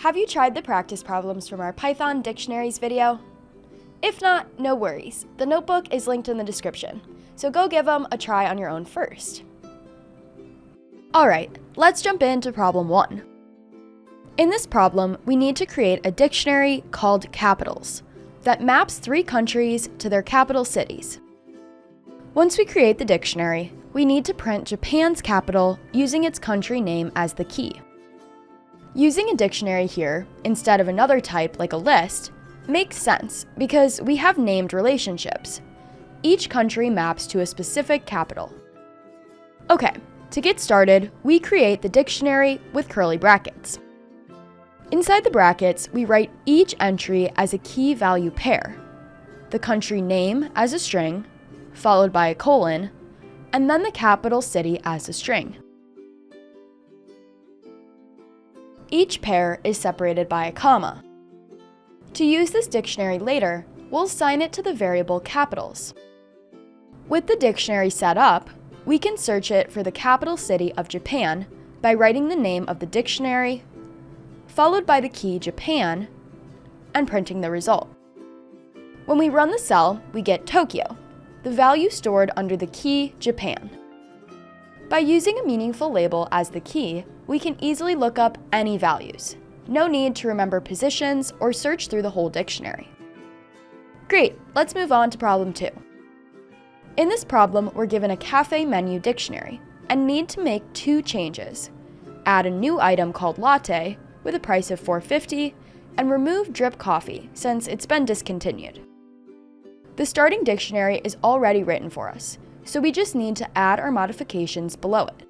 Have you tried the practice problems from our Python Dictionaries video? If not, no worries. The notebook is linked in the description, so go give them a try on your own first. Alright, let's jump into problem 1. In this problem, we need to create a dictionary called capitals that maps 3 countries to their capital cities. Once we create the dictionary, we need to print Japan's capital using its country name as the key. Using a dictionary here, instead of another type like a list, makes sense because we have named relationships. Each country maps to a specific capital. Okay, to get started, we create the dictionary with curly brackets. Inside the brackets, we write each entry as a key value pair, the country name as a string, followed by a colon, and then the capital city as a string. Each pair is separated by a comma. To use this dictionary later, we'll assign it to the variable capitals. With the dictionary set up, we can search it for the capital city of Japan by writing the name of the dictionary, followed by the key Japan, and printing the result. When we run the cell, we get Tokyo, the value stored under the key Japan. By using a meaningful label as the key, we can easily look up any values. No need to remember positions or search through the whole dictionary. Great, let's move on to problem 2. In this problem, we're given a cafe menu dictionary and need to make 2 changes. Add a new item called latte with a price of $4.50 and remove drip coffee since it's been discontinued. The starting dictionary is already written for us, so we just need to add our modifications below it.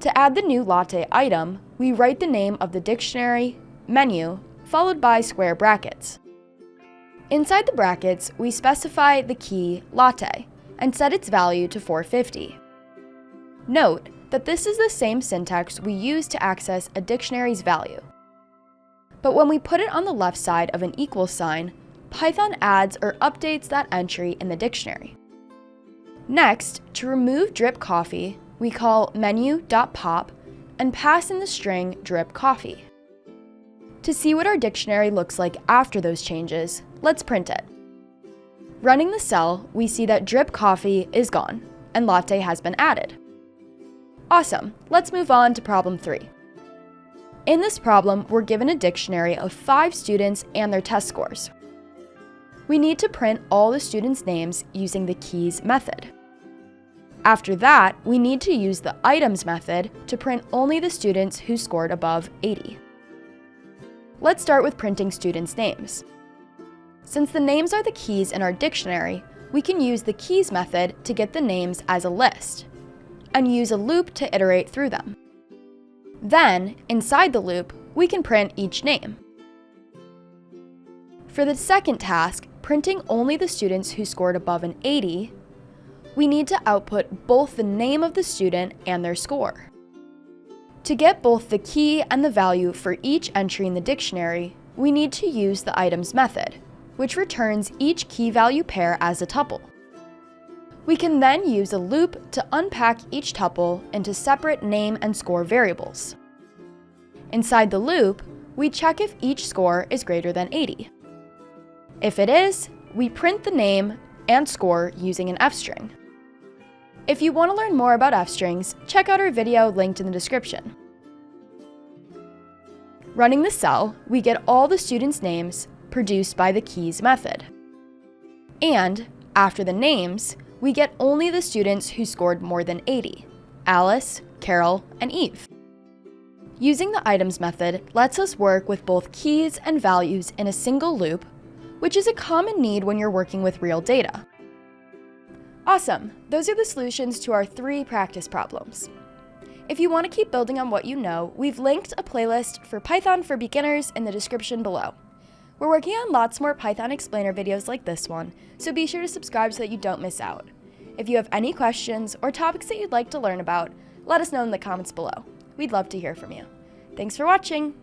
To add the new latte item, we write the name of the dictionary, menu, followed by square brackets. Inside the brackets, we specify the key latte and set its value to $4.50. Note that this is the same syntax we use to access a dictionary's value. But when we put it on the left side of an equal sign, Python adds or updates that entry in the dictionary. Next, to remove drip coffee, we call menu.pop and pass in the string drip coffee. To see what our dictionary looks like after those changes, let's print it. Running the cell, we see that drip coffee is gone and latte has been added. Awesome, let's move on to problem 3. In this problem, we're given a dictionary of 5 students and their test scores. We need to print all the students' names using the keys method. After that, we need to use the items method to print only the students who scored above 80. Let's start with printing students' names. Since the names are the keys in our dictionary, we can use the keys method to get the names as a list, and use a loop to iterate through them. Then, inside the loop, we can print each name. For the second task, printing only the students who scored above an 80, we need to output both the name of the student and their score. To get both the key and the value for each entry in the dictionary, we need to use the items method, which returns each key value pair as a tuple. We can then use a loop to unpack each tuple into separate name and score variables. Inside the loop, we check if each score is greater than 80. If it is, we print the name and score using an f-string. If you want to learn more about f-strings, check out our video linked in the description. Running the cell, we get all the students' names produced by the keys method. And, after the names, we get only the students who scored more than 80, Alice, Carol, and Eve. Using the items method lets us work with both keys and values in a single loop, which is a common need when you're working with real data. Awesome! Those are the solutions to our 3 practice problems. If you want to keep building on what you know, we've linked a playlist for Python for beginners in the description below. We're working on lots more Python explainer videos like this one, so be sure to subscribe so that you don't miss out. If you have any questions or topics that you'd like to learn about, let us know in the comments below. We'd love to hear from you. Thanks for watching!